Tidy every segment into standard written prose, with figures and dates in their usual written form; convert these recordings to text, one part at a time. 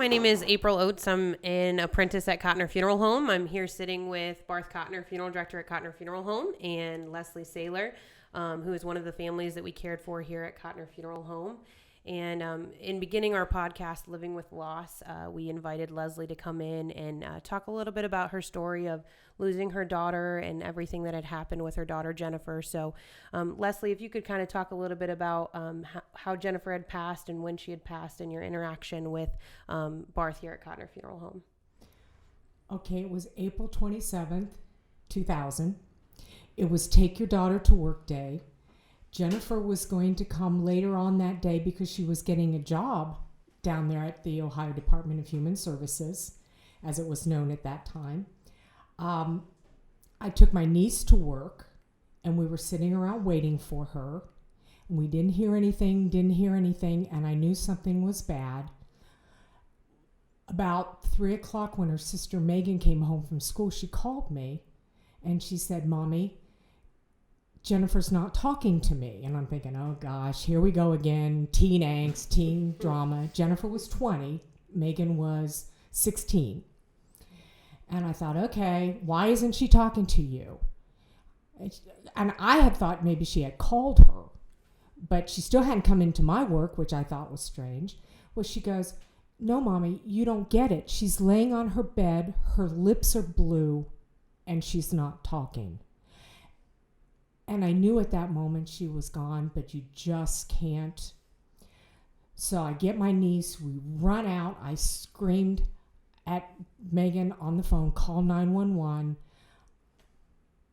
My name is April Oates. I'm an apprentice at Cotner Funeral Home. I'm here sitting with Barth Cotner, funeral director at Cotner Funeral Home, and Leslee Saylor, who is one of the families that we cared for here at Cotner Funeral Home. And in beginning our podcast, Living with Loss, we invited Leslee to come in and talk a little bit about her story of losing her daughter and everything that had happened with her daughter, Jennifer. So, Leslee, if you could kind of talk a little bit about how Jennifer had passed and when she had passed and your interaction with Barth here at Cotner Funeral Home. Okay, it was April 27th, 2000. It was Take Your Daughter to Work Day. Jennifer was going to come later on that day because she was getting a job down there at the Ohio Department of Human Services, as it was known at that time. I took my niece to work, and we were sitting around waiting for her. And we didn't hear anything, and I knew something was bad. About 3 o'clock when her sister Megan came home from school, she called me, and she said, "Mommy, Jennifer's not talking to me." And I'm thinking, oh gosh, here we go again. Teen angst, teen drama. Jennifer was 20. Megan was 16. And I thought, okay, why isn't she talking to you? And I had thought maybe she had called her, but she still hadn't come into my work, which I thought was strange. Well, she goes, "No, Mommy, you don't get it. She's laying on her bed. Her lips are blue and she's not talking." And I knew at that moment she was gone, but you just can't. So I get my niece, we run out, I screamed at Megan on the phone, "Call 911.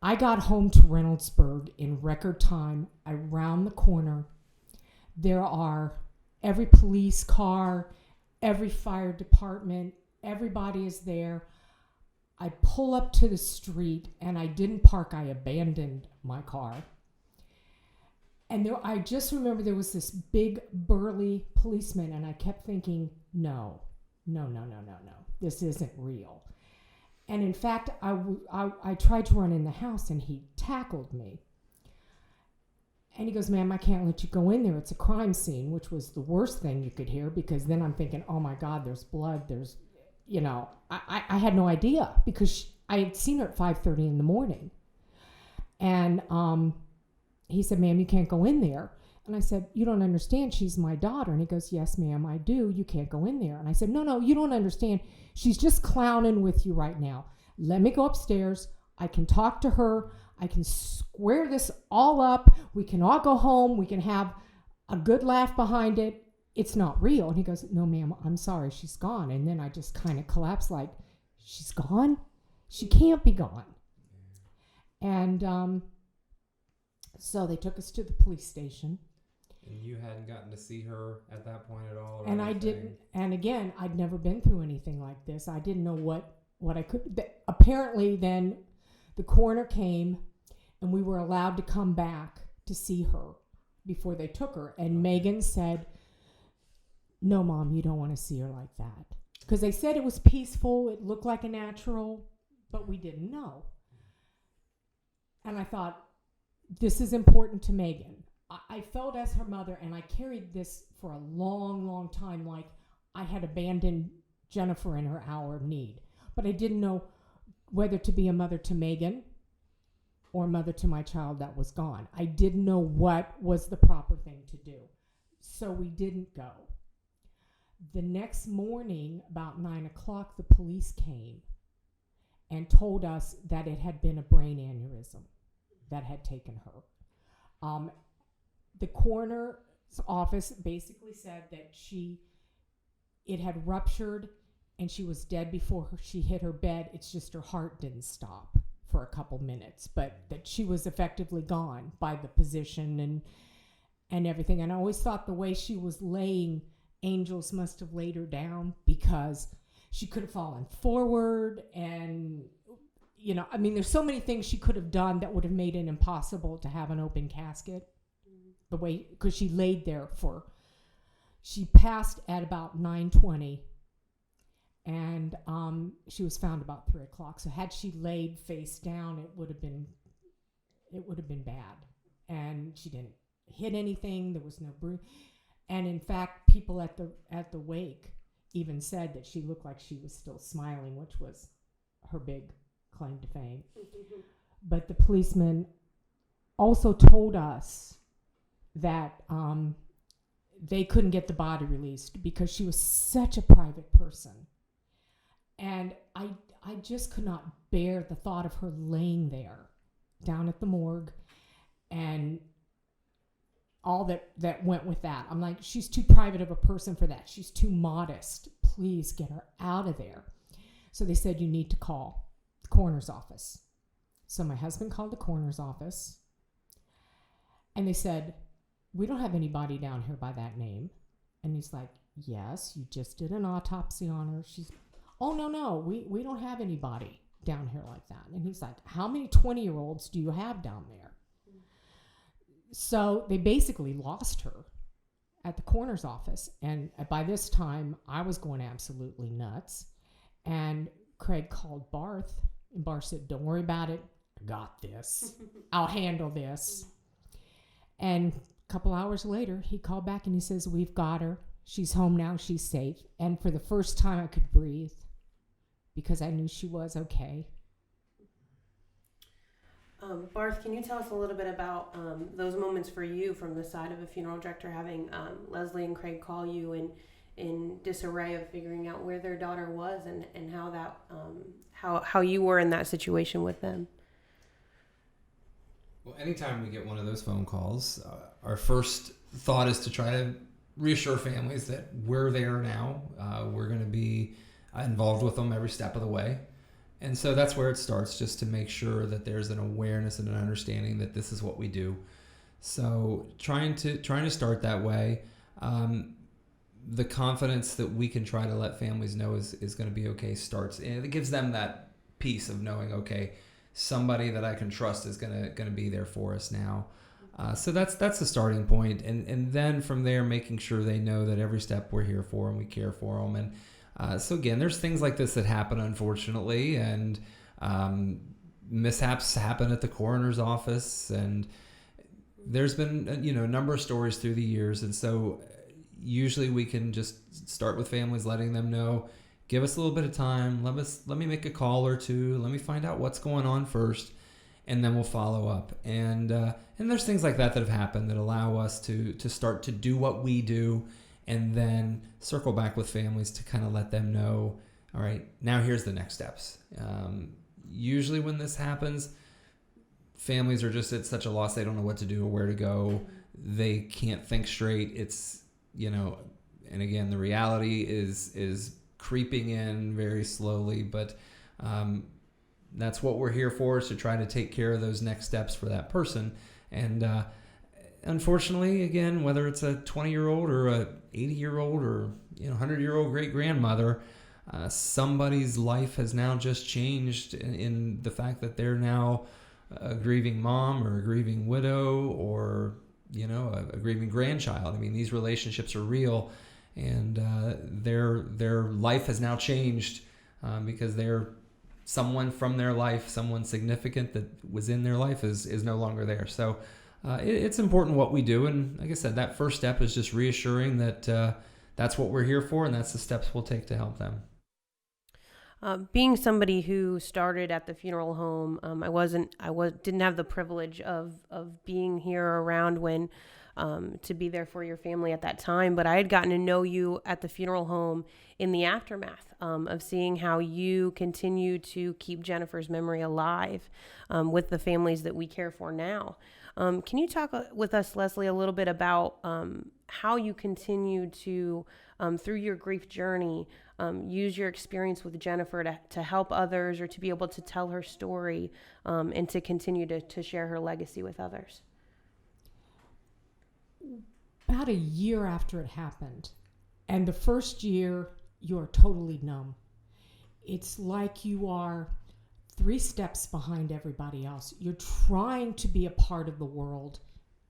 I got home to Reynoldsburg in record time. I round the corner. There are every police car, every fire department, everybody is there. I pull up to the street, and I didn't park, I abandoned my car. And I just remember there was this big, burly policeman, and I kept thinking, no, this isn't real. And in fact, I tried to run in the house, and he tackled me. And he goes, "Ma'am, I can't let you go in there. It's a crime scene," which was the worst thing you could hear, because then I'm thinking, oh my God, there's blood, I had no idea, because I had seen her at 5:30 in the morning. And he said, "Ma'am, you can't go in there." And I said, "You don't understand. She's my daughter." And he goes, "Yes, ma'am, I do. You can't go in there." And I said, No, you don't understand. She's just clowning with you right now. Let me go upstairs. I can talk to her. I can square this all up. We can all go home. We can have a good laugh behind it. It's not real." And he goes, "No, ma'am, I'm sorry. She's gone." And then I just kind of collapsed, like, she's gone? She can't be gone. And so they took us to the police station. And you hadn't gotten to see her at that point at all? And anything? I didn't. And again, I'd never been through anything like this. I didn't know what I could. Apparently, then the coroner came, and we were allowed to come back to see her before they took her. And okay. Megan said, "No, Mom, you don't want to see her like that." Because they said it was peaceful, it looked like a natural, but we didn't know. And I thought, this is important to Megan. I felt as her mother, and I carried this for a long, long time, like I had abandoned Jennifer in her hour of need. But I didn't know whether to be a mother to Megan or a mother to my child that was gone. I didn't know what was the proper thing to do. So we didn't go. The next morning, about 9 o'clock, the police came and told us that it had been a brain aneurysm that had taken her. The coroner's office basically said that it had ruptured and she was dead before she hit her bed. It's just her heart didn't stop for a couple minutes, but that she was effectively gone by the position and everything. And I always thought the way she was laying, angels must have laid her down, because she could have fallen forward, and there's so many things she could have done that would have made it impossible to have an open casket. The way, because she laid there she passed at about 9:20, and she was found about 3 o'clock. So had she laid face down, it would have been bad. And she didn't hit anything. There was no bruise. And in fact, people at the wake, even said that she looked like she was still smiling, which was her big claim to fame. But the policeman also told us that they couldn't get the body released because she was such a private person. And I just could not bear the thought of her laying there down at the morgue and all that went with that. I'm like, she's too private of a person for that. She's too modest. Please get her out of there. So they said, you need to call the coroner's office. So my husband called the coroner's office, and they said, we don't have anybody down here by that name. And he's like, yes, you just did an autopsy on her. She's, oh, no, we don't have anybody down here like that. And he's like, how many 20-year-olds do you have down there? So they basically lost her at the coroner's office. And by this time, I was going absolutely nuts. And Craig called Barth, and Barth said, don't worry about it. I got this. I'll handle this. And a couple hours later, he called back and he says, we've got her. She's home now. She's safe. And for the first time, I could breathe because I knew she was okay. Barth, can you tell us a little bit about those moments for you from the side of a funeral director, having Leslee and Craig call you in disarray of figuring out where their daughter was and how that how you were in that situation with them? Well, anytime we get one of those phone calls, our first thought is to try to reassure families that we're there now. We're going to be involved with them every step of the way. And so that's where it starts, just to make sure that there's an awareness and an understanding that this is what we do. So trying to start that way. The confidence that we can try to let families know is going to be okay starts. And it gives them that peace of knowing, okay, somebody that I can trust is going to be there for us now. So that's the starting point. And then from there, making sure they know that every step we're here for and we care for them. And so again, there's things like this that happen, unfortunately, and mishaps happen at the coroner's office. And there's been a number of stories through the years. And so usually we can just start with families, letting them know, give us a little bit of time. Let me make a call or two. Let me find out what's going on first, and then we'll follow up. And there's things like that have happened that allow us to start to do what we do, and then circle back with families to kind of let them know, all right, now here's the next steps. Usually when this happens, families are just at such a loss, they don't know what to do or where to go. They can't think straight. It's, and again, the reality is creeping in very slowly, but that's what we're here for, is to try to take care of those next steps for that person. And unfortunately, again, whether it's a 20-year-old or a 80-year-old or 100-year-old great-grandmother, somebody's life has now just changed in the fact that they're now a grieving mom or a grieving widow or a grieving grandchild. I mean, these relationships are real, and their life has now changed because they're someone from their life, someone significant that was in their life is no longer there. So it's important what we do, and like I said, that first step is just reassuring that that's what we're here for, and that's the steps we'll take to help them. Being somebody who started at the funeral home, I didn't have the privilege of being here around when to be there for your family at that time, but I had gotten to know you at the funeral home in the aftermath of seeing how you continue to keep Jennifer's memory alive with the families that we care for now. Can you talk with us, Leslee, a little bit about how you continue to, through your grief journey, use your experience with Jennifer to help others, or to be able to tell her story and to continue to share her legacy with others? About a year after it happened, and the first year, you're totally numb. It's like you are 3 steps behind everybody else. You're trying to be a part of the world,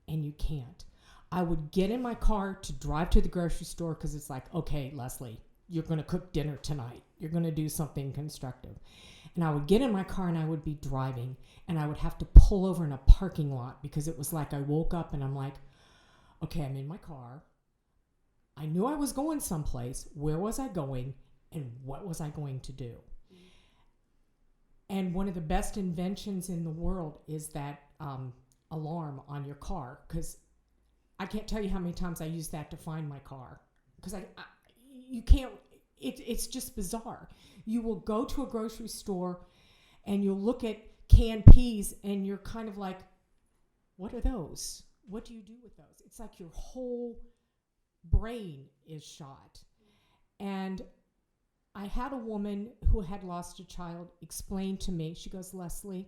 and you can't. I would get in my car to drive to the grocery store because it's like, okay, Leslee, you're going to cook dinner tonight. You're going to do something constructive. And I would get in my car and I would be driving, and I would have to pull over in a parking lot because it was like I woke up and I'm like, okay, I'm in my car. I knew I was going someplace. Where was I going? And what was I going to do? And one of the best inventions in the world is that alarm on your car, because I can't tell you how many times I use that to find my car, because you can't. It's just bizarre. You will go to a grocery store and you'll look at canned peas and you're kind of like, what are those? What do you do with those? It's like your whole brain is shot. And I had a woman who had lost a child explain to me, she goes, Leslee,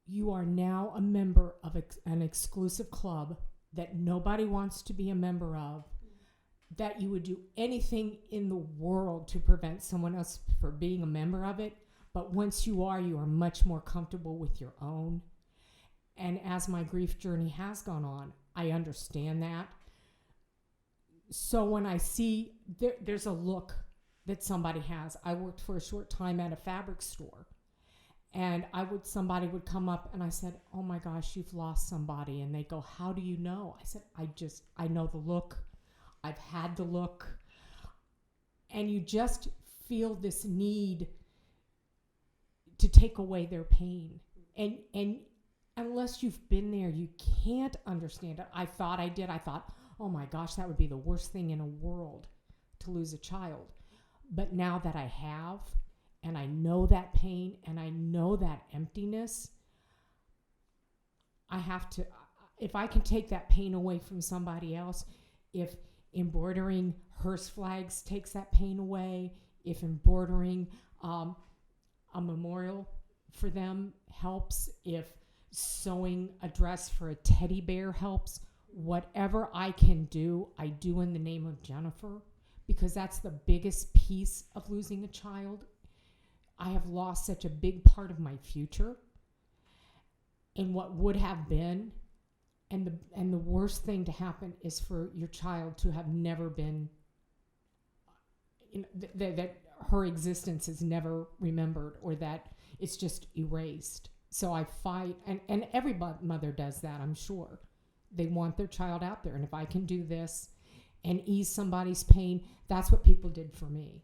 you are now a member of an exclusive club that nobody wants to be a member of, that you would do anything in the world to prevent someone else from being a member of it. But once you are much more comfortable with your own. And as my grief journey has gone on, I understand that. So when I see there's a look that somebody has. I worked for a short time at a fabric store, and somebody would come up and I said, oh my gosh, you've lost somebody. And they go, how do you know? I said, I know the look. I've had the look. And you just feel this need to take away their pain. And unless you've been there, you can't understand it. I thought I did. I thought, oh my gosh, that would be the worst thing in the world to lose a child. But now that I have, and I know that pain, and I know that emptiness, I have to, if I can take that pain away from somebody else, if embroidering hearse flags takes that pain away, if embroidering a memorial for them helps, if sewing a dress for a teddy bear helps, whatever I can do, I do in the name of Jennifer, because that's the biggest piece of losing a child. I have lost such a big part of my future and what would have been. And the worst thing to happen is for your child to have never been, that her existence is never remembered, or that it's just erased. So I fight, and every mother does that, I'm sure. They want their child out there. And if I can do this and ease somebody's pain, that's what people did for me.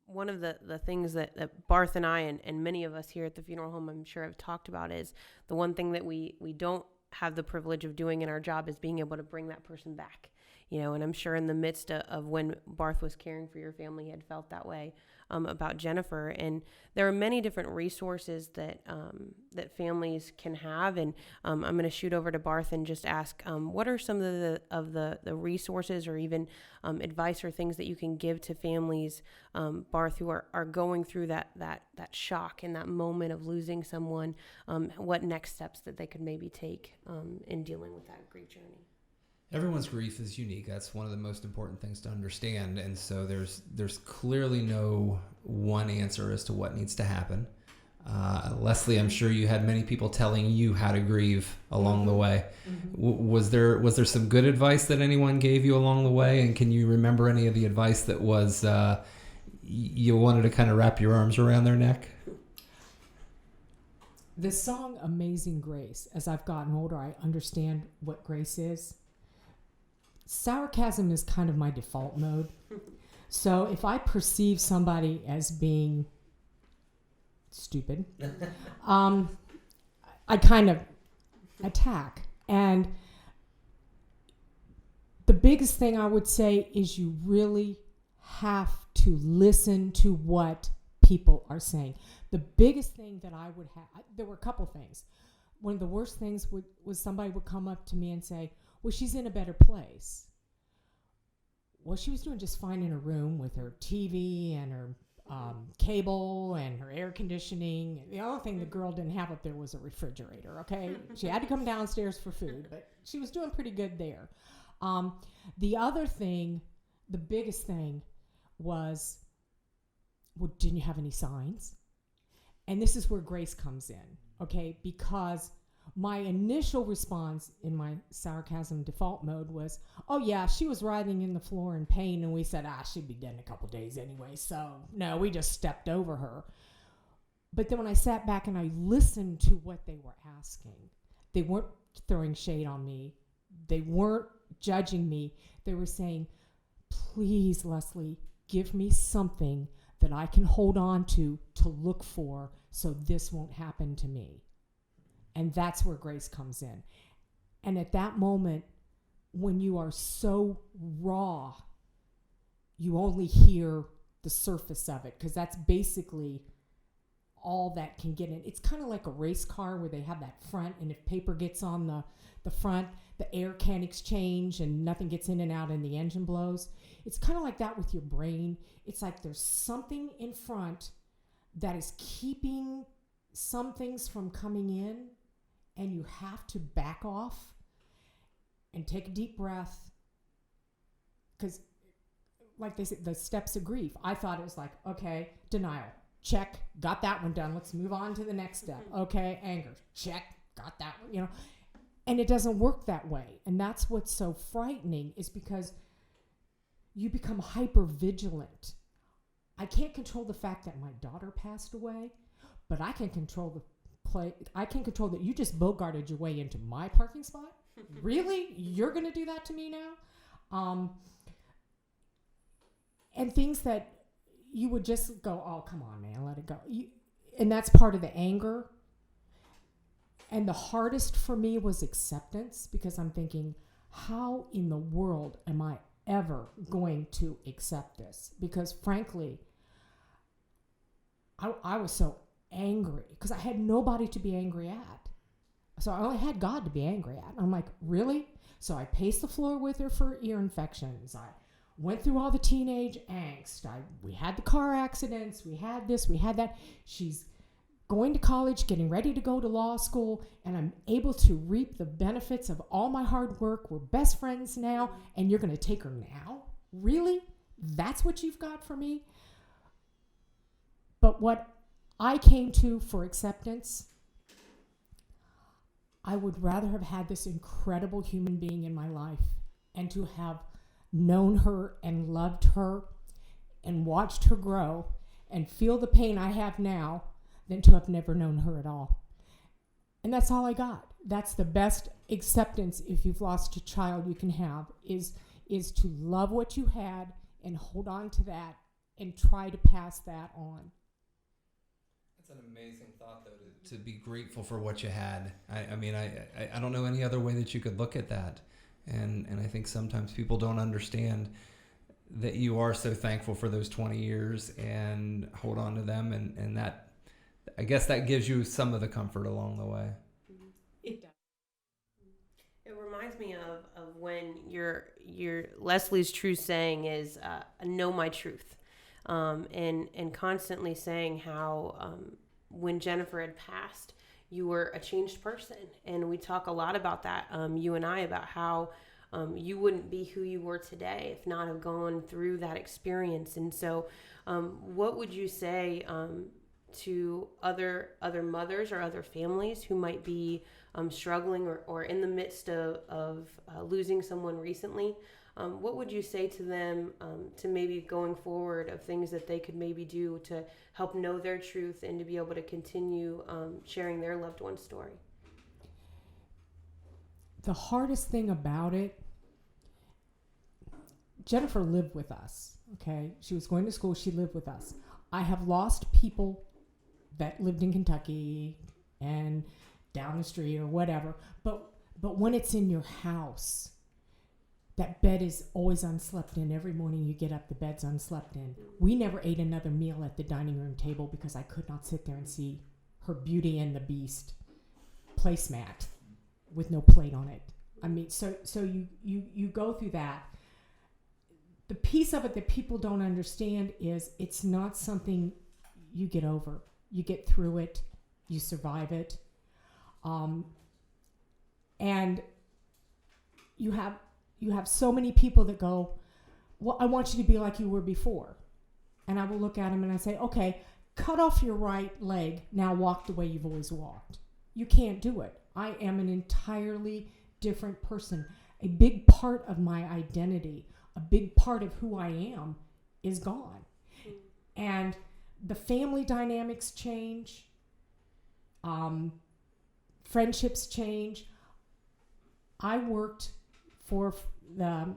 One of the things that Barth and I and many of us here at the funeral home, I'm sure, have talked about is the one thing that we don't have the privilege of doing in our job is being able to bring that person back. And I'm sure in the midst of when Barth was caring for your family, he had felt that way about Jennifer. And there are many different resources that families can have. And I'm going to shoot over to Barth and just ask, what are some of the resources or even advice or things that you can give to families, Barth, who are going through that shock and that moment of losing someone, what next steps that they could maybe take in dealing with that grief journey? Everyone's grief is unique. That's one of the most important things to understand. And so there's clearly no one answer as to what needs to happen. Leslee, I'm sure you had many people telling you how to grieve along the way. Mm-hmm. Was there some good advice that anyone gave you along the way? And can you remember any of the advice that was you wanted to kind of wrap your arms around their neck? The song Amazing Grace, as I've gotten older, I understand what grace is. Sarcasm is kind of my default mode. So if I perceive somebody as being stupid, I kind of attack. And the biggest thing I would say is you really have to listen to what people are saying. The biggest thing that I would have, there were a couple things. One of the worst things was somebody would come up to me and say, well, she's in a better place. Well, she was doing just fine in her room with her TV and her cable and her air conditioning. The only thing the girl didn't have up there was a refrigerator, okay? She had to come downstairs for food, but she was doing pretty good there. The other thing, the biggest thing was, well, didn't you have any signs? And this is where grace comes in, okay? Because my initial response in my sarcasm default mode was, oh yeah, she was writhing in the floor in pain, and we said, she'd be dead in a couple days anyway, so no, we just stepped over her. But then when I sat back and I listened to what they were asking, they weren't throwing shade on me. They weren't judging me. They were saying, please, Leslee, give me something that I can hold on to look for so this won't happen to me. And that's where grace comes in. And at that moment, when you are so raw, you only hear the surface of it, because that's basically all that can get in. It's kind of like a race car where they have that front, and if paper gets on the front, the air can't exchange and nothing gets in and out and the engine blows. It's kind of like that with your brain. It's like there's something in front that is keeping some things from coming in, and you have to back off and take a deep breath, because like they said, the steps of grief. I thought it was like, okay, denial, check, got that one done. Let's move on to the next step. Okay, anger, check, got that one, you know. And it doesn't work that way. And that's what's so frightening, is because you become hyper vigilant. I can't control the fact that my daughter passed away, but I can control I can control that you just bogarted your way into my parking spot. Really? You're going to do that to me now? And things that you would just go, oh, come on, man, let it go. And that's part of the anger. And the hardest for me was acceptance, because I'm thinking, how in the world am I ever going to accept this? Because frankly, I was so angry because I had nobody to be angry at. So I only had God to be angry at. I'm like, really? So I paced the floor with her for ear infections. I went through all the teenage angst. We had the car accidents. We had this, we had that. She's going to college, getting ready to go to law school, and I'm able to reap the benefits of all my hard work. We're best friends now, and you're going to take her now? Really? That's what you've got for me? But what I came to for acceptance, I would rather have had this incredible human being in my life, and to have known her and loved her and watched her grow and feel the pain I have now, than to have never known her at all. And that's all I got. That's the best acceptance if you've lost a child you can have, is to love what you had and hold on to that and try to pass that on. That's an amazing thought, though, to be grateful for what you had. I mean, I don't know any other way that you could look at that. And I think sometimes people don't understand that you are so thankful for those 20 years and hold on to them, and that, I guess that gives you some of the comfort along the way. It does. It reminds me of when your Leslie's true saying is know my truth, and constantly saying how when Jennifer had passed, you were a changed person, and we talk a lot about that, you and I, about how you wouldn't be who you were today if not have gone through that experience. And so, what would you say to other mothers or other families who might be struggling or in the midst of losing someone recently? What would you say to them to maybe going forward, of things that they could maybe do to help know their truth and to be able to continue sharing their loved one's story? The hardest thing about it, Jennifer lived with us, okay? She was going to school, she lived with us. I have lost people that lived in Kentucky and down the street or whatever, but when it's in your house, that bed is always unslept in. Every morning you get up, the bed's unslept in. We never ate another meal at the dining room table because I could not sit there and see her Beauty and the Beast placemat with no plate on it. I mean, so you go through that. The piece of it that people don't understand is it's not something you get over. You get through it, you survive it, and you have so many people that go, well, I want you to be like you were before. And I will look at them and I say, okay, cut off your right leg, now walk the way you've always walked. You can't do it. I am an entirely different person. A big part of my identity, a big part of who I am is gone. And the family dynamics change, friendships change. I worked for the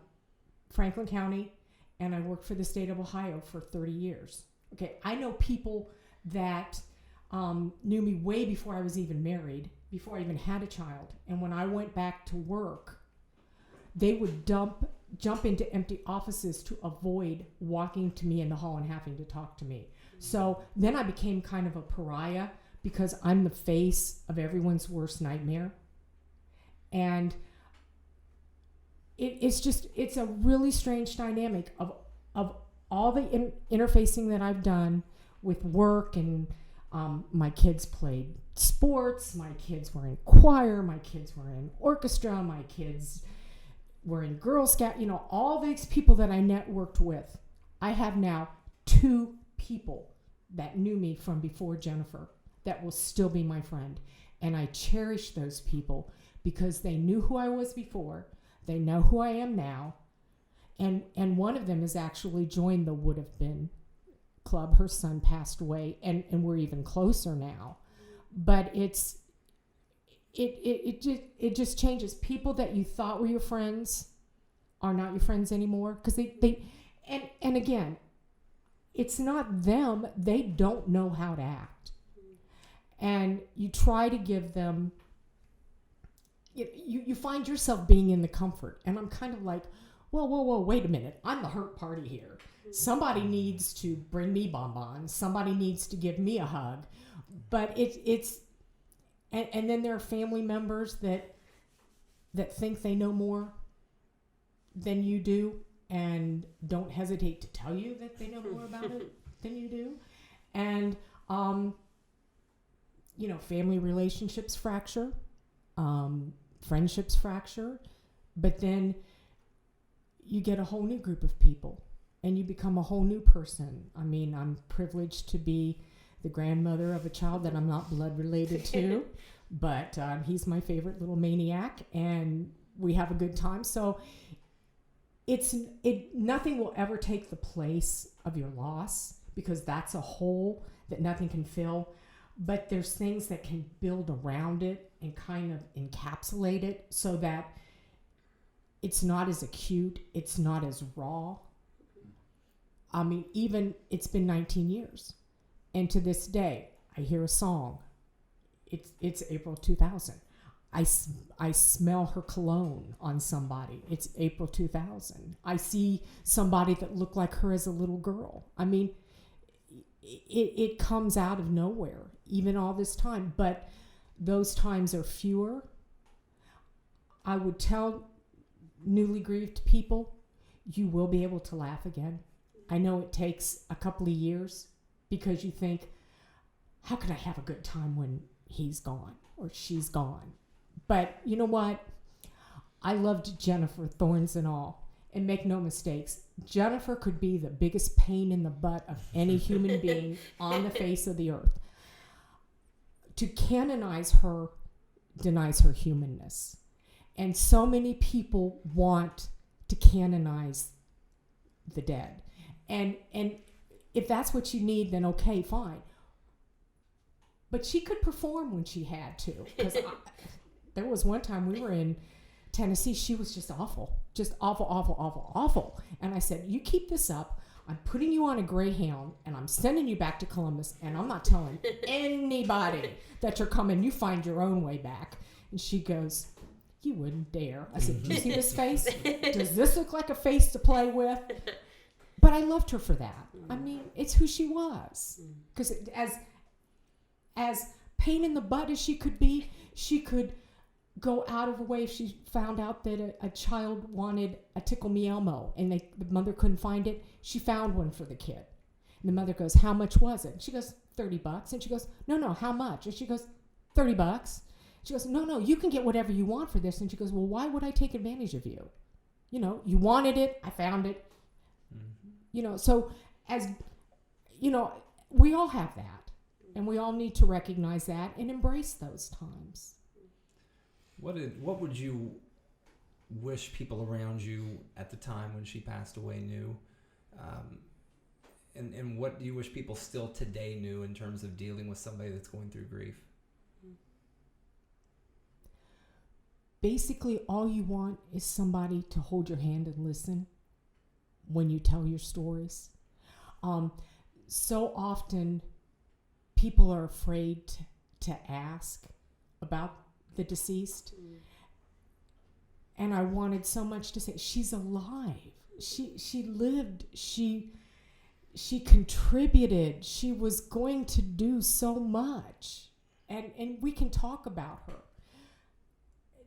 Franklin County, and I worked for the state of Ohio for 30 years. Okay, I know people that knew me way before I was even married, before I even had a child. And when I went back to work, they would jump into empty offices to avoid walking to me in the hall and having to talk to me. So then I became kind of a pariah because I'm the face of everyone's worst nightmare. And it's a really strange dynamic of all the interfacing that I've done with work, and my kids played sports, my kids were in choir, my kids were in orchestra, my kids were in Girl Scout, all these people that I networked with. I have now 2 people that knew me from before Jennifer that will still be my friend. And I cherish those people because they knew who I was before. They know who I am now. And one of them has actually joined the Would Have Been Club. Her son passed away, and we're even closer now. But it just changes. People that you thought were your friends are not your friends anymore. Because and again, it's not them. They don't know how to act. And you try to give them, you find yourself being in the comfort. And I'm kind of like, whoa, wait a minute. I'm the hurt party here. Somebody needs to bring me bonbons. Somebody needs to give me a hug. But it's and then there are family members that think they know more than you do and don't hesitate to tell you that they know more about it than you do. And family relationships fracture, friendships fracture, but then you get a whole new group of people and you become a whole new person. I mean, I'm privileged to be the grandmother of a child that I'm not blood related to, but he's my favorite little maniac, and we have a good time. So nothing will ever take the place of your loss, because that's a hole that nothing can fill. But there's things that can build around it and kind of encapsulate it so that it's not as acute, it's not as raw. I mean, even it's been 19 years. And to this day, I hear a song. It's April 2000. I smell her cologne on somebody. It's April 2000. I see somebody that looked like her as a little girl. I mean, it comes out of nowhere, even all this time. But those times are fewer. I would tell newly grieved people, you will be able to laugh again. I know it takes a couple of years, because you think, how can I have a good time when he's gone or she's gone? But you know what? I loved Jennifer, thorns and all. And make no mistakes, Jennifer could be the biggest pain in the butt of any human being on the face of the earth. To canonize her denies her humanness. And so many people want to canonize the dead. And if that's what you need, then okay, fine. But she could perform when she had to. Because there was one time we were in Tennessee, she was just awful. Just awful. And I said, you keep this up. I'm putting you on a Greyhound, and I'm sending you back to Columbus, and I'm not telling anybody that you're coming. You find your own way back. And she goes, you wouldn't dare. I said, do you see this face? Does this look like a face to play with? But I loved her for that. I mean, it's who she was. Because as pain in the butt as she could be, she could go out of her way if she found out that a child wanted a Tickle Me Elmo and the mother couldn't find it. She found one for the kid. And the mother goes, how much was it? And she goes, $30. And she goes, no, how much? And she goes, $30. She goes, no, you can get whatever you want for this. And she goes, well, why would I take advantage of you? You wanted it. I found it. So as, we all have that. And we all need to recognize that and embrace those times. What would you wish people around you at the time when she passed away knew? And what do you wish people still today knew in terms of dealing with somebody that's going through grief? basically all you want is somebody to hold your hand and listen when you tell your stories. So often people are afraid to ask about the deceased. And I wanted so much to say, she's alive. She lived. She contributed. She was going to do so much. And we can talk about her.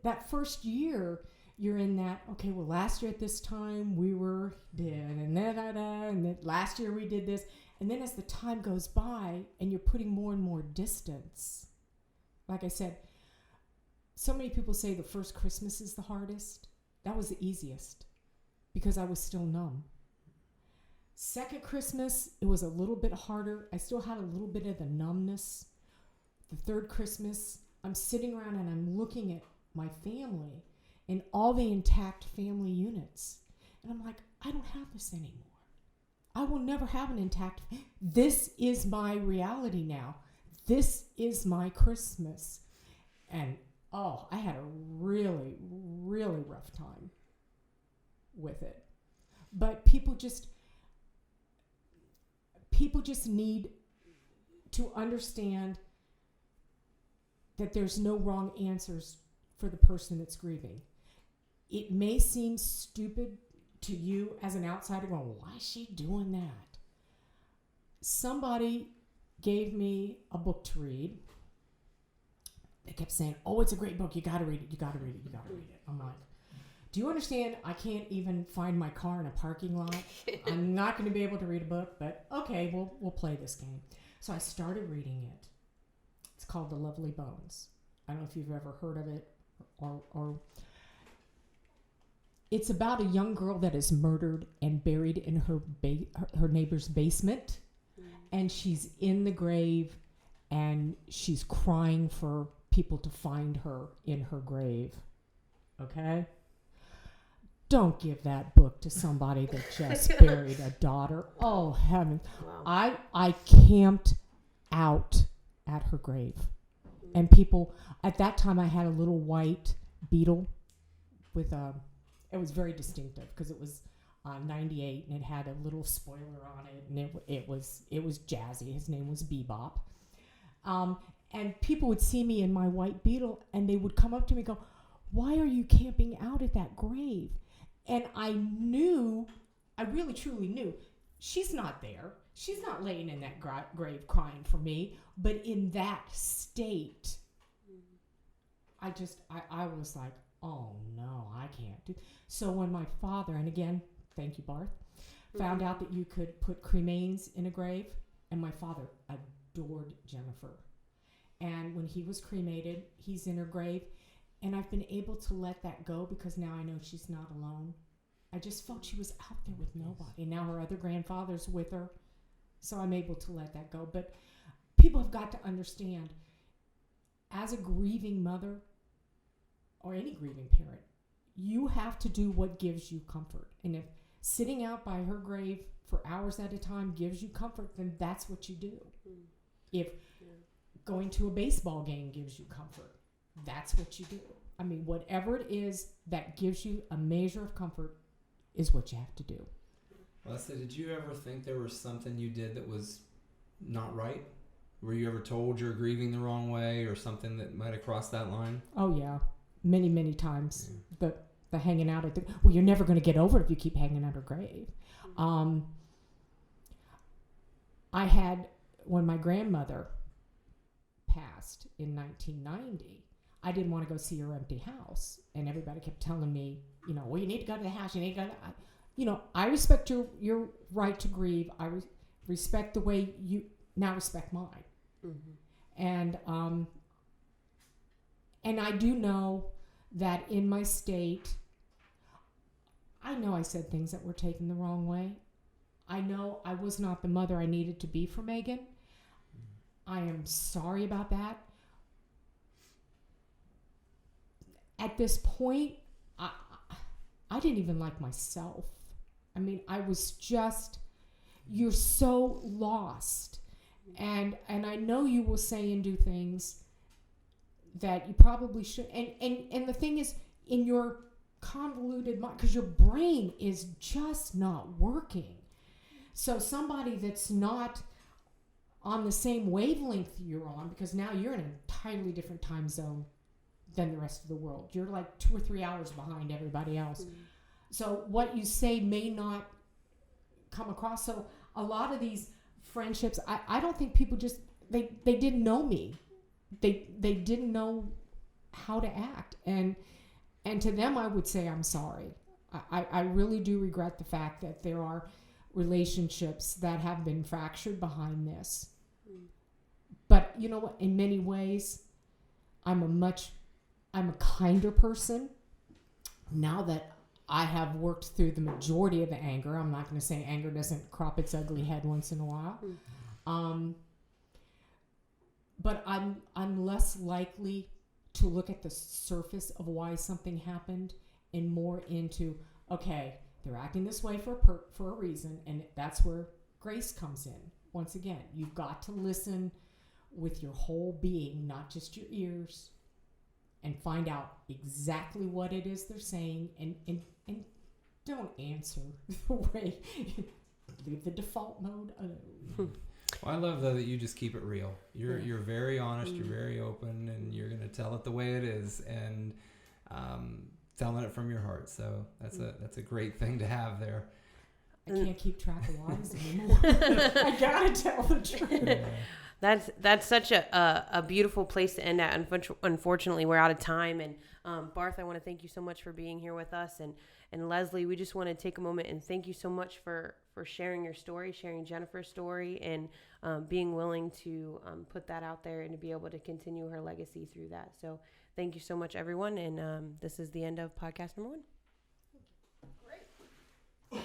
That first year, you're in that, okay, well, last year at this time we were dead, and then last year we did this. And then as the time goes by and you're putting more and more distance, like I said, so many people say the first Christmas is the hardest. That was the easiest because I was still numb. Second Christmas, it was a little bit harder. I still had a little bit of the numbness. The third Christmas, I'm sitting around and I'm looking at my family and all the intact family units. And I'm like, I don't have this anymore. I will never have an intact. This is my reality now. This is my Christmas. And I had a really, really rough time with it. But people just need to understand that there's no wrong answers for the person that's grieving. It may seem stupid to you as an outsider going, why is she doing that? Somebody gave me a book to read. They kept saying, it's a great book. You got to read it. You got to read it. You got to read it. I'm like, do you understand? I can't even find my car in a parking lot. I'm not going to be able to read a book, but okay, we'll play this game. So I started reading it. It's called The Lovely Bones. I don't know if you've ever heard of it or it's about a young girl that is murdered and buried in her neighbor's basement. And she's in the grave and she's crying for people to find her in her grave. Okay? Don't give that book to somebody that just buried a daughter. Oh, heaven. Wow. I camped out at her grave. And people, at that time I had a little white Beetle with it was very distinctive because it was 98 and it had a little spoiler on it and it was jazzy. His name was Bebop. And people would see me in my white Beetle and they would come up to me and go, why are you camping out at that grave? And I really truly knew, she's not there. She's not laying in that grave crying for me. But in that state, I was like, oh no, I can't do. So when my father, and again, thank you, Barth, found out that you could put cremains in a grave, and my father adored Jennifer. And when he was cremated, he's in her grave, and I've been able to let that go because now I know she's not alone. I just felt she was out there with nobody. And now her other grandfather's with her, so I'm able to let that go. But people have got to understand, as a grieving mother, or any grieving parent, you have to do what gives you comfort. And if sitting out by her grave for hours at a time gives you comfort, then that's what you do. If going to a baseball game gives you comfort, that's what you do. I mean, whatever it is that gives you a measure of comfort is what you have to do. Leslie, did you ever think there was something you did that was not right? Were you ever told you're grieving the wrong way or something that might have crossed that line? Oh, yeah. Many, many times. The hanging out at you're never going to get over it if you keep hanging at her grave. I had, when my grandmother passed in 1990, I didn't want to go see her empty house. And everybody kept telling me, well, you need to go to the house. You need to go to, I respect your right to grieve. I respect the way you now respect mine. Mm-hmm. And I do know that in my state, I know I said things that were taken the wrong way. I know I was not the mother I needed to be for Megan. I am sorry about that. At this point, I didn't even like myself. I mean, I was just, you're so lost. And I know you will say and do things that you probably should. And the thing is, in your convoluted mind, because your brain is just not working. So somebody that's not on the same wavelength you're on, because now you're in an entirely different time zone than the rest of the world. You're like 2 or 3 hours behind everybody else. So what you say may not come across. So a lot of these friendships, I don't think people just, they didn't know me. They didn't know how to act. And to them, I would say, I'm sorry. I really do regret the fact that there are relationships that have been fractured behind this. But you know what? In many ways, I'm a kinder person now that I have worked through the majority of the anger. I'm not going to say anger doesn't crop its ugly head once in a while. But I'm less likely to look at the surface of why something happened and more into, okay, they're acting this way for a reason, and that's where grace comes in. Once again, you've got to listen with your whole being, not just your ears, and find out exactly what it is they're saying, and don't answer the way. Leave the default mode alone. Well, I love though that you just keep it real. You're very honest. You're very open, and you're gonna tell it the way it is, and telling it from your heart. So that's a great thing to have there. I can't keep track of lies anymore. I gotta tell the truth. Yeah. That's such a beautiful place to end at. Unfortunately, we're out of time. And Barth, I want to thank you so much for being here with us. And Leslie, we just want to take a moment and thank you so much for sharing your story, sharing Jennifer's story, and being willing to put that out there and to be able to continue her legacy through that. So thank you so much, everyone. And this is the end of podcast number 1. Great.